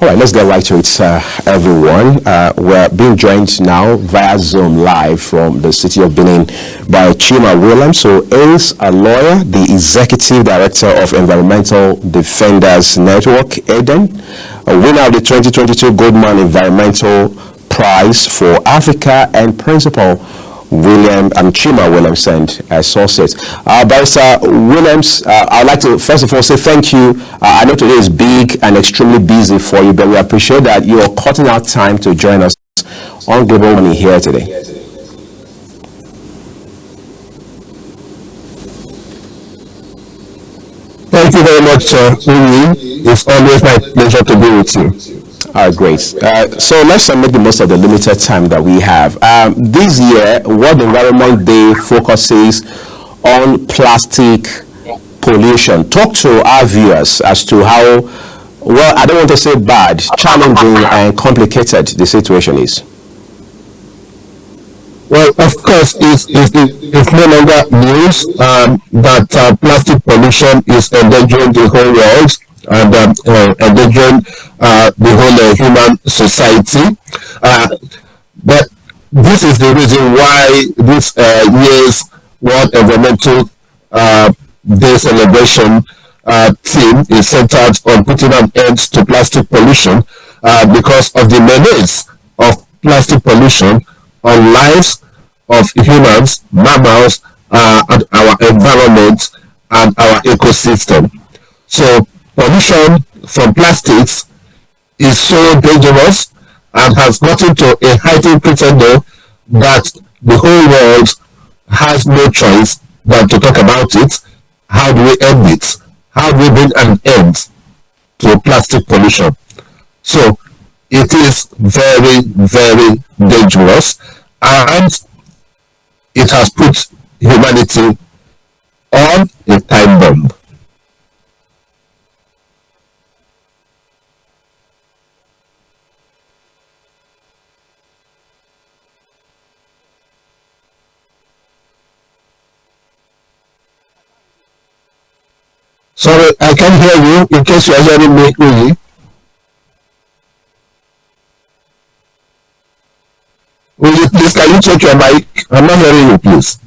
All right, let's get right to it, everyone. We're being joined now via Zoom live from the city of Benin by Chima Williams, who is a lawyer, the Executive Director of Environmental Defenders Network, EDEN, a winner of the 2022 Goldman Environmental Prize for Africa, and Principal Chima Williams and Associates. Barrister Williams, I'd like to first of all say thank you. I know today is big and extremely busy for you, but we appreciate that you're cutting out time to join us on Global Money here today. Thank you very much, Uli. It's always my pleasure to be with you. All right, great. So let's make the most of the limited time that we have. This year, World Environment Day focuses on plastic pollution. Talk to our viewers as to how, well, I don't want to say bad, challenging and complicated the situation is. Well, of course, it's no longer news that plastic pollution is endangering the whole world and endangering the whole human society. But this is the reason why this year's World Environmental Day celebration theme is centered on putting an end to plastic pollution because of the menace of plastic pollution on lives of humans, mammals, and our environment and our ecosystem. So pollution from plastics is so dangerous and has gotten to a heightened crescendo that the whole world has no choice than to talk about it. How do we end it? How do we bring an end to plastic pollution? So it is very, very dangerous, and it has put humanity on a time bomb. Sorry, I can't hear you. In case you are hearing me, Uli. Uli, please, can you check your mic? I'm not hearing you, please.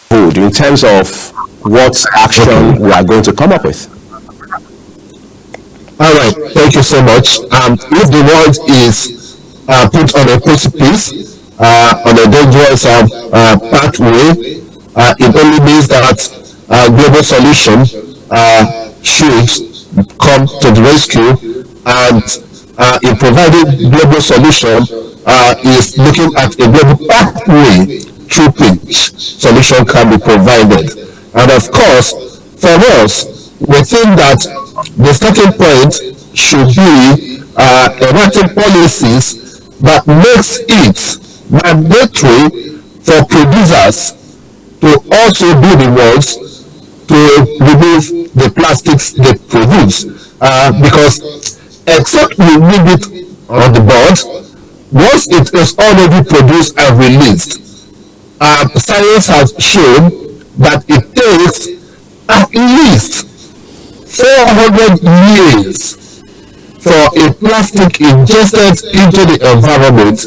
Good. In terms of what action we are going to come up with. All right. Thank you so much. If the world is put on a precipice, on a dangerous pathway, it only means that global solution should come to the rescue, and in providing global solution is looking at a global pathway through which solution can be provided. And of course, for us, we think that the starting point should be enacting policies that makes it mandatory for producers to also be the ones to remove the plastics they produce, because except we leave it on the board, once it is already produced and released, science has shown that it takes at least 400 years for a plastic ingested into the environment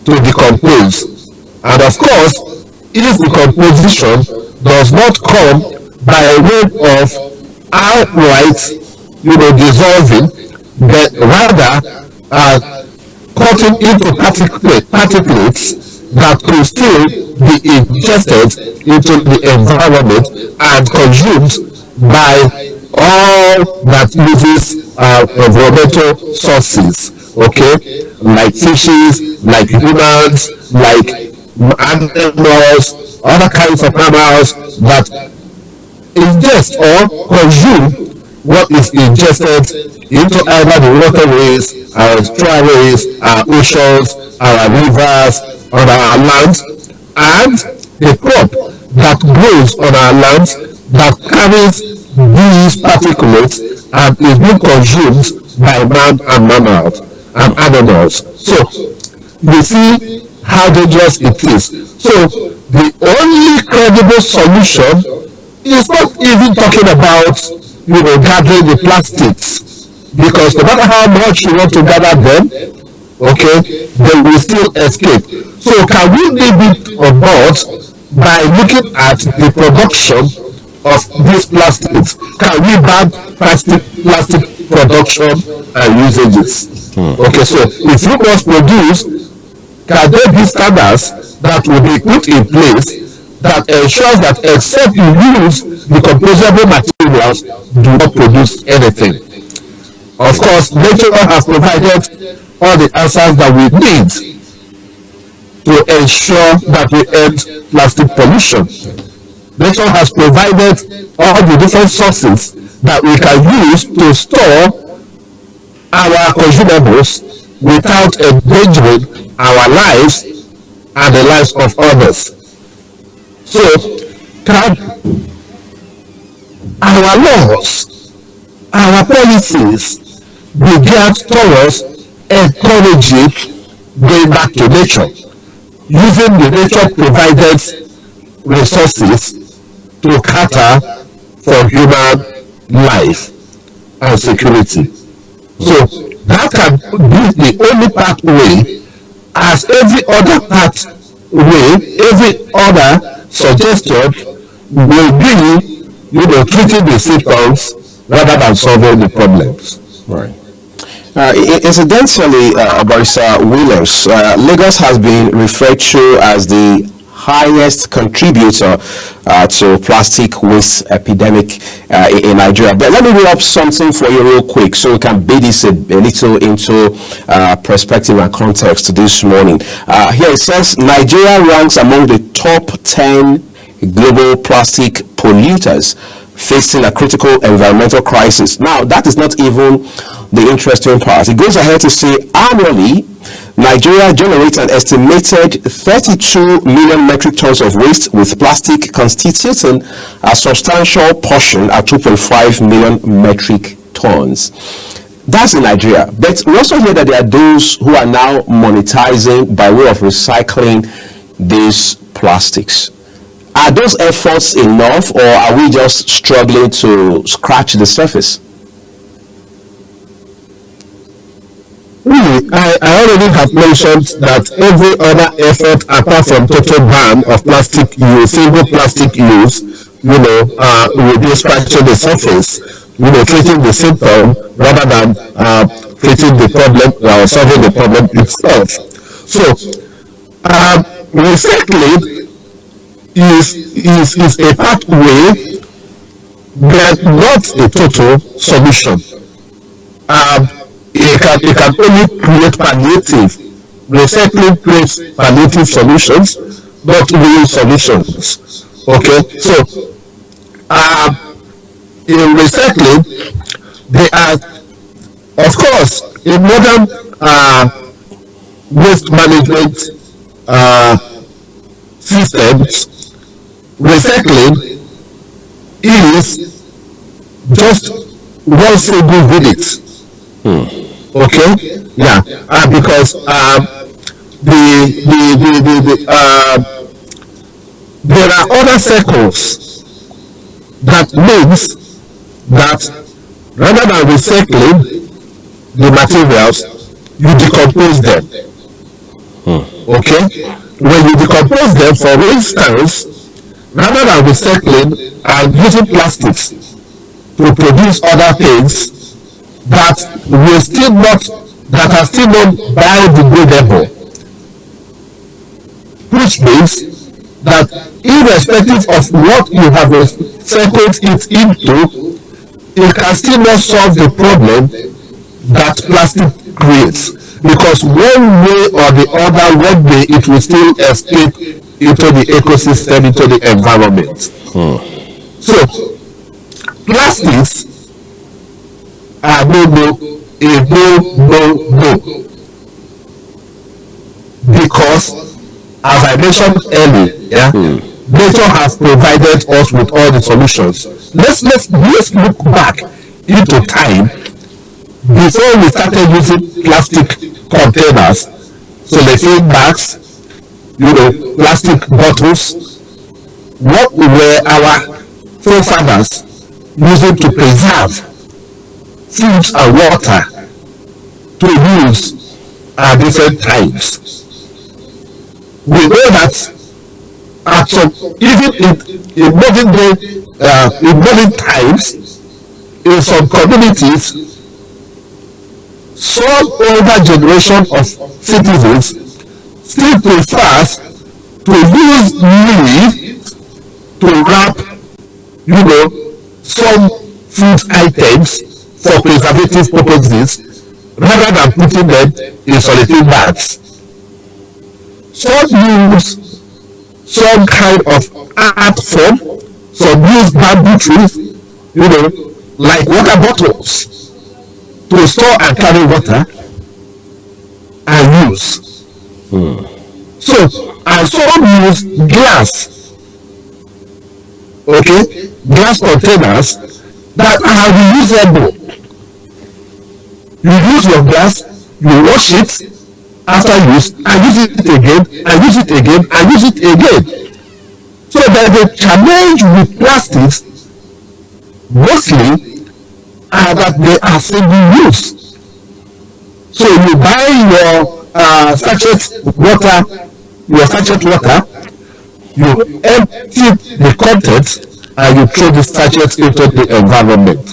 to decompose. And of course, if the decomposition does not come by way of outright, dissolving, but rather cutting into particulates that could still be ingested into the environment and consumed by all that uses environmental sources, okay, like fishes, like humans, like animals, other kinds of mammals that ingest or consume what is ingested into either the waterways, our estuaries, our oceans, our rivers, on our lands, and the crop that grows on our lands that carries these particulates and is being consumed by man and mammals and animals. So you see how dangerous it is. So the only credible solution is not even talking about gathering the plastics because no matter how much you want to gather them, okay, they will still escape. So can we leave it on board by looking at the production of these plastics? Can we ban plastic production and usages? Okay, so if you must produce, can there be standards that will be put in place that ensures that except you use the composable materials, do not produce anything? Of course, nature has provided all the answers that we need to ensure that we end plastic pollution. Nature has provided all the different sources that we can use to store our consumables without endangering our lives and the lives of others. So, can our laws, our policies be geared towards encouraging going back to nature, using the nature provided resources to cater for human life and security? So that can be the only pathway, as every other pathway, every other suggestion will be, treating the symptoms rather than solving the problems. Right. Incidentally, Barrister Williams, Lagos has been referred to as the highest contributor to plastic waste epidemic in Nigeria. But let me read up something for you real quick so we can beat this a little into perspective and context this morning. Here it says Nigeria ranks among the top 10 global plastic polluters facing a critical environmental crisis. Now, that is not even the interesting part. It goes ahead to say annually, Nigeria generates an estimated 32 million metric tons of waste, with plastic constituting a substantial portion at 2.5 million metric tons. That's in Nigeria. But we also hear that there are those who are now monetizing by way of recycling these plastics. Are those efforts enough, or are we just struggling to scratch the surface? I already have mentioned that every other effort apart from total ban of plastic use, single plastic use, will be scratching the surface, treating the symptom rather than treating the problem or solving the problem itself. So, recycling is a pathway, but not a total solution. It can only create palliative. Recycling creates palliative solutions, not real solutions. Okay, so in recycling, they are, of course, in modern waste management systems, recycling is just one single unit. Okay, yeah, because there are other circles that means that rather than recycling the materials, you decompose them. Okay, when you decompose them, for instance, rather than recycling and using plastics to produce other things that are still not biodegradable, which means that irrespective of what you have recycled it into, it can still not solve the problem that plastic creates, because one way or the other, one day it will still escape into the ecosystem, into the environment. So plastics are no, because, as I mentioned earlier, nature has provided us with all the solutions. Let's look back into time before we started using plastic containers, cellophane bags, plastic bottles. What were our forefathers using to preserve food and water to use at different times. We know that at some, even in modern times, in some communities, some older generation of citizens still prefers to use leaf to wrap, some food items for preservative purposes rather than putting them in solitary bags. Some use some kind of art form, some use bamboo trees, like water bottles to store and carry water and use. So, and some use glass, glass containers that are reusable. You use your glass, you wash it after use, and use it again, and use it again, and use it again. So that the challenge with plastics mostly are that they are single use. So you buy your sachet water, you empty the contents, and you throw the sachet into the environment,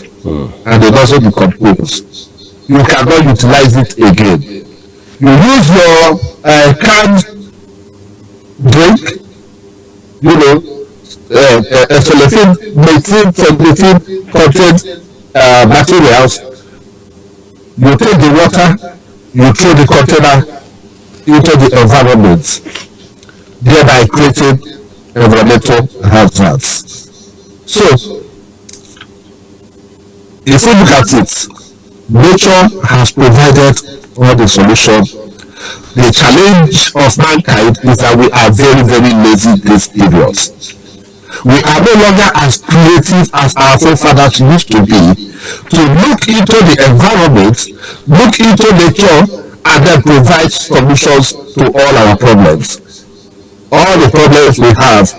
and it also decomposes. You cannot utilize it again. You use your canned drink, cellophane contained materials. You take the water, you throw the container into the environment, thereby creating environmental hazards. So, if we look at it, nature has provided all the solutions. The challenge of mankind is that we are very, very lazy these periods. We are no longer as creative as our forefathers used to be to look into the environment, look into nature, and then provide solutions to all our problems. All the problems we have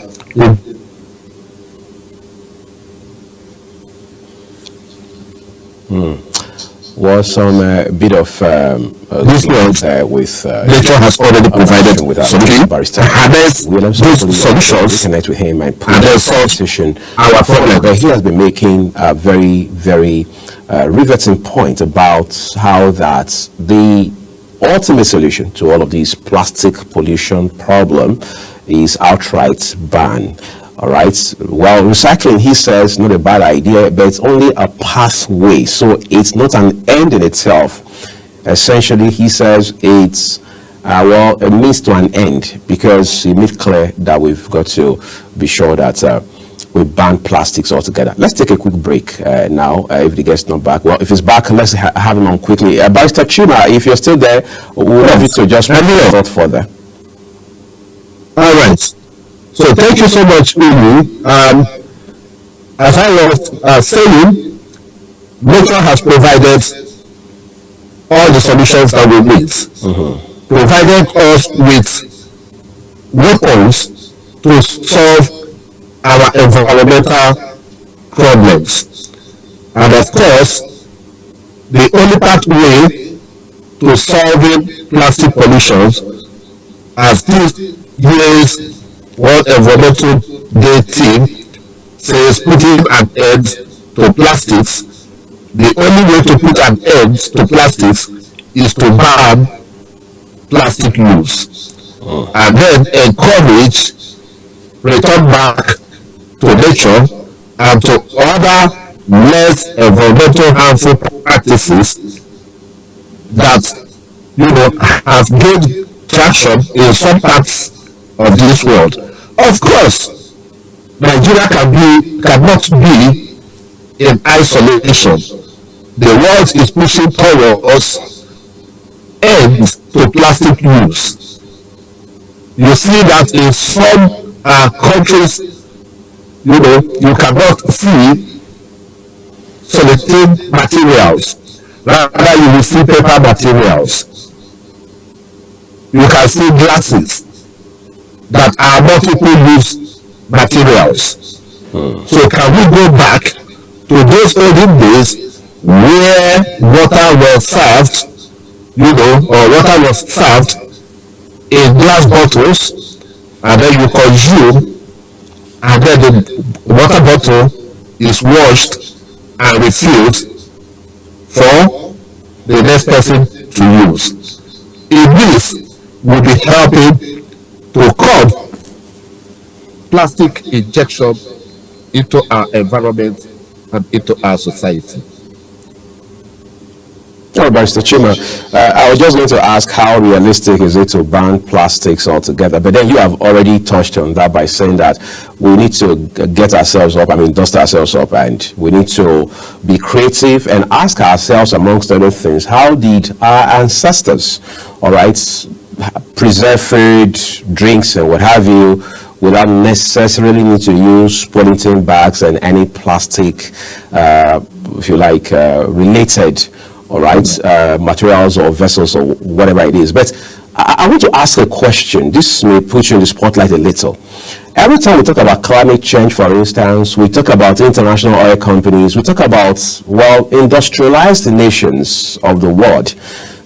was some bit of this world with nature has already provided with solutions. Barrister Harness those solutions connect with him and and then solve our problem. But he has been making a very, very riveting point about how that the ultimate solution to all of these plastic pollution problem is outright ban. All right. Well, recycling, he says, not a bad idea, but it's only a pathway. So it's not an end in itself. Essentially, he says it's a means to an end, because he made clear that we've got to be sure that we ban plastics altogether. Let's take a quick break now. If the guest's not back, well, if he's back, let's have him on quickly. Barrister Chuma, if you're still there, we would love you to just put your thought further. All right. So thank you so much, Ulu. As I was saying, nature has provided all the solutions that we need. Provided us with weapons to solve our environmental problems. And of course, the only pathway to solving plastic pollution, as this year's World Environmental Day team says, putting an end to plastics, the only way to put an end to plastics is to ban plastic use, and then encourage return back to nature and to other less environmental harmful practices that have gained traction in some parts of this world. Of course, Nigeria cannot be in isolation. The world is pushing towards end to plastic use. You see that in some countries, you cannot see solid materials. Rather, you will see paper materials. You can see glasses that are multiple use materials. So can we go back to those olden days where water was served, or water was served in glass bottles, and then you consume, and then the water bottle is washed and refilled for the next person to use. In this, will be helping to curb plastic injection into our environment and into our society. Oh, Barrister Chima, I was just going to ask how realistic is it to ban plastics altogether, but then you have already touched on that by saying that we need to get ourselves up, dust ourselves up, and we need to be creative and ask ourselves, amongst other things, how did our ancestors, all right, preserve food, drinks, and what have you, without necessarily need to use polythene bags and any plastic, if you like, related, all right, materials or vessels or whatever it is. But I want to ask a question. This may put you in the spotlight a little. Every time we talk about climate change, for instance, we talk about international oil companies, we talk about, industrialized nations of the world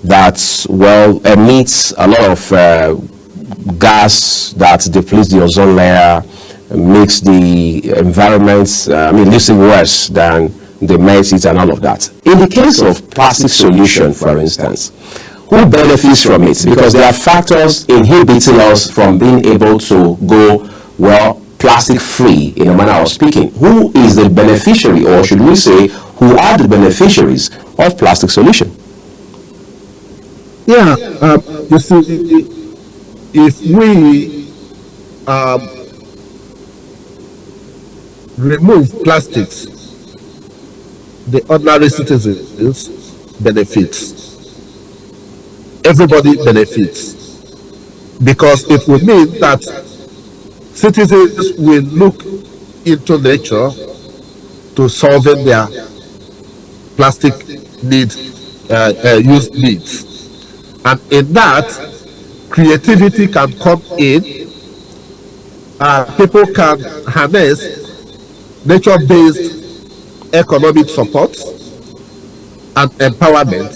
that, emits a lot of gas that depletes the ozone layer, makes the environment, leaves it worse than the medicines and all of that. In the case of plastic solution, for instance, who benefits from it? Because there are factors inhibiting us from being able to go, plastic free in a manner of speaking. Who is the beneficiary, or should we say, who are the beneficiaries of plastic solution? Yeah, you see, if we remove plastics, the ordinary citizens benefits. Everybody benefits, because it will mean that citizens will look into nature to solving their plastic use needs, and in that, creativity can come in. People can harness nature-based economic support and empowerment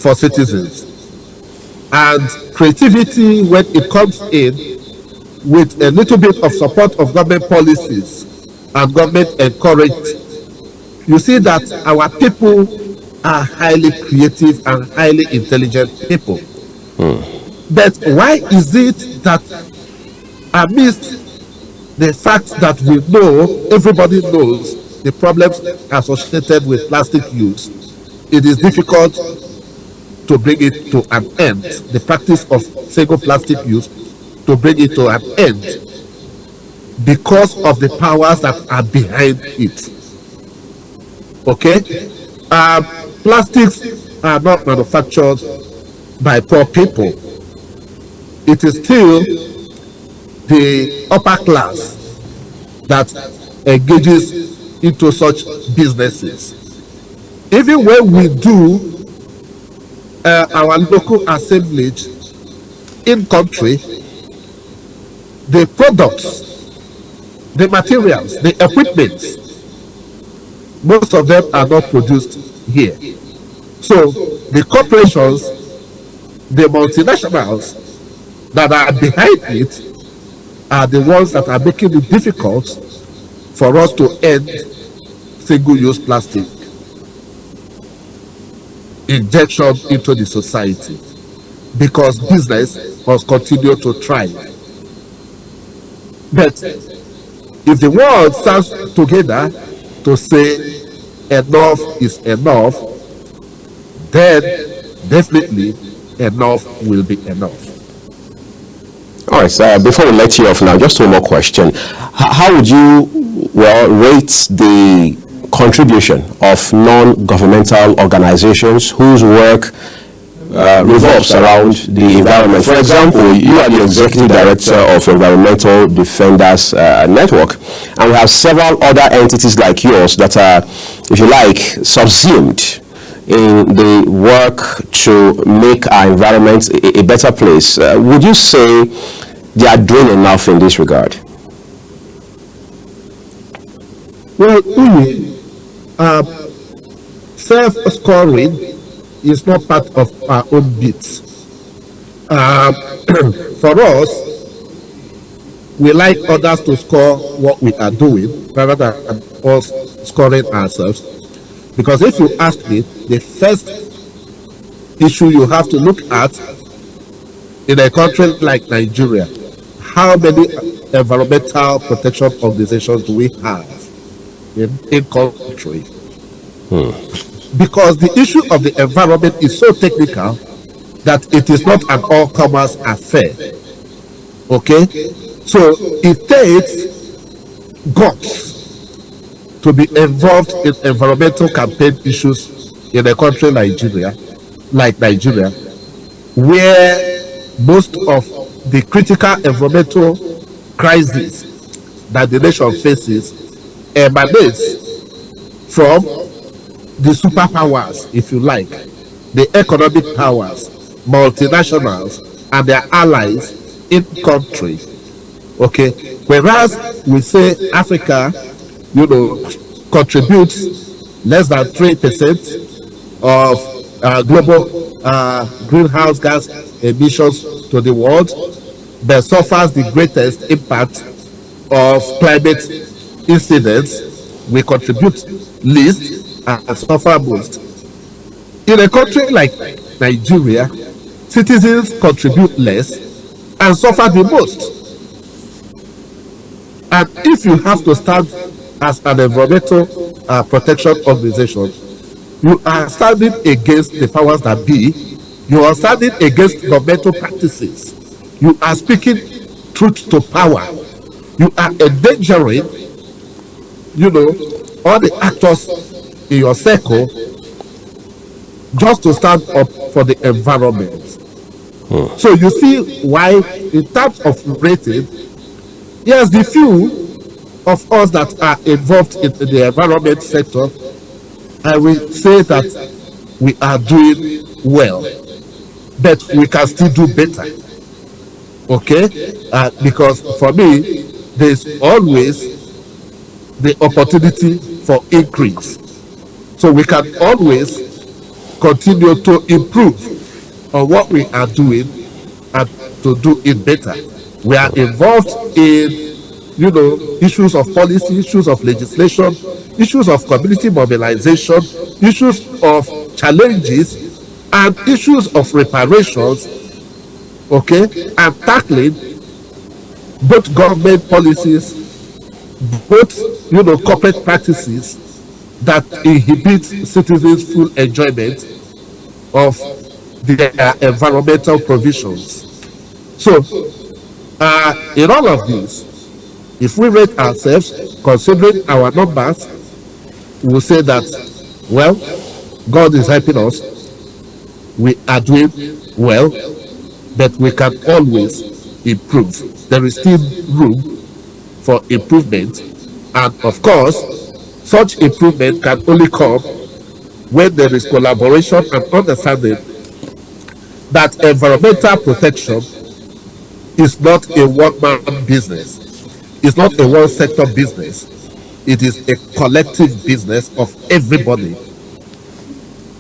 for citizens, and creativity, when it comes in with a little bit of support of government policies and government encouragement, you see that our people are highly creative and highly intelligent people. But why is it that amidst the fact that we know, everybody knows the problems associated with plastic use, it is difficult to bring it to an end, the practice of single plastic use, to bring it to an end, because of the powers that are behind it. Okay? Plastics are not manufactured by poor people. It is still the upper class that engages into such businesses. Even when we do our local assemblage in country, the products, the materials, the equipment, most of them are not produced here. So the corporations, the multinationals that are behind it, are the ones that are making it difficult for us to end single-use plastic injection into the society, because business must continue to thrive. But if the world stands together to say enough is enough, then definitely enough will be enough. All right, so before we let you off now, just one more question. How would you, rate the contribution of non-governmental organizations whose work revolves around the environment? For example, you are the Executive Director of Environmental Defenders Network, and we have several other entities like yours that are, if you like, subsumed in the work to make our environment a better place. Would you say they are doing enough in this regard? Well, self-scoring is not part of our own beats. Um, for us, we like others to score what we are doing rather than us scoring ourselves. Because if you ask me, the first issue you have to look at in a country like Nigeria, how many environmental protection organizations do we have in country? Because the issue of the environment is so technical that it is not an all-comers affair. Okay? So it takes guts to be involved in environmental campaign issues in a country like Nigeria, where most of the critical environmental crisis that the nation faces emanates from the superpowers, if you like, the economic powers, multinationals, and their allies in country. Okay, whereas we say Africa, contributes less than 3% of global greenhouse gas emissions to the world, but suffers the greatest impact of climate incidents. We contribute least and suffer most. In a country like Nigeria, citizens contribute less and suffer the most. And if you have to stand as an environmental protection organization, you are standing against the powers that be. You are standing against governmental practices. You are speaking truth to power. You are endangering, all the actors in your circle just to stand up for the environment. So you see why, in terms of rating, yes, the few of us that are involved in the environment sector, I will say that we are doing well, but we can still do better. Okay? Because for me, there's always the opportunity for increase. So we can always continue to improve on what we are doing and to do it better. We are involved in issues of policy, issues of legislation, issues of community mobilization, issues of challenges, and issues of reparations, okay, and tackling both government policies, both corporate practices that inhibit citizens' full enjoyment of their environmental provisions. So, in all of this, if we rate ourselves, considering our numbers, we will say that, well, God is helping us. We are doing well, but we can always improve. There is still room for improvement, and of course, such improvement can only come when there is collaboration and understanding that environmental protection is not a one-man business. It's not a one-sector business. It is a collective business of everybody.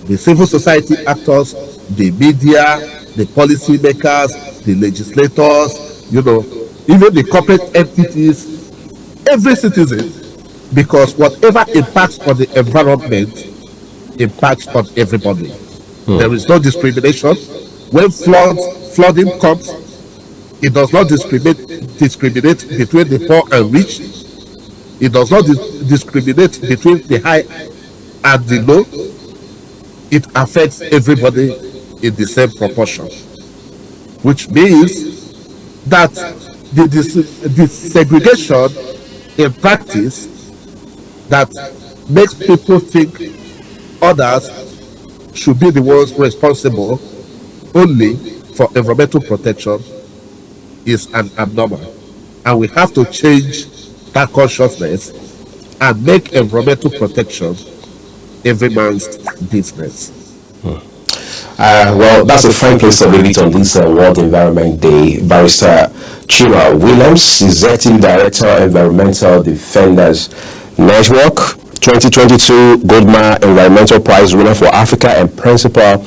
The civil society actors, the media, the policy makers, the legislators, even the corporate entities, every citizen, because whatever impacts on the environment impacts on everybody. There is no discrimination. When flooding comes, it does not discriminate between the poor and rich. It does not discriminate between the high and the low. It affects everybody in the same proportion, which means that the segregation in practice that makes people think others should be the ones responsible only for environmental protection is an abnormal, and we have to change that consciousness and make environmental protection every man's business. Well, that's a fine place to leave it on this World Environment Day. Barrister Chima Williams, Executive Director, Environmental Defenders Network. 2022 Goldman Environmental Prize winner for Africa and Principal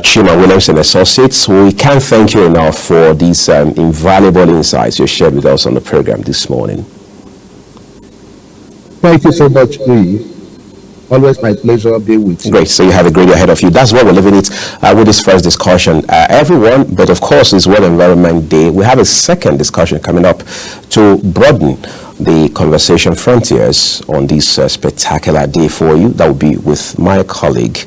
Chima Williams and Associates. We can't thank you enough for these invaluable insights you shared with us on the program this morning. Thank you so much, Lee. Always my pleasure being with you. Great. So you have a great day ahead of you. That's what we're leaving it with this first discussion. Everyone, but of course, it's World Environment Day. We have a second discussion coming up to broaden the conversation frontiers on this spectacular day for you. That will be with my colleague,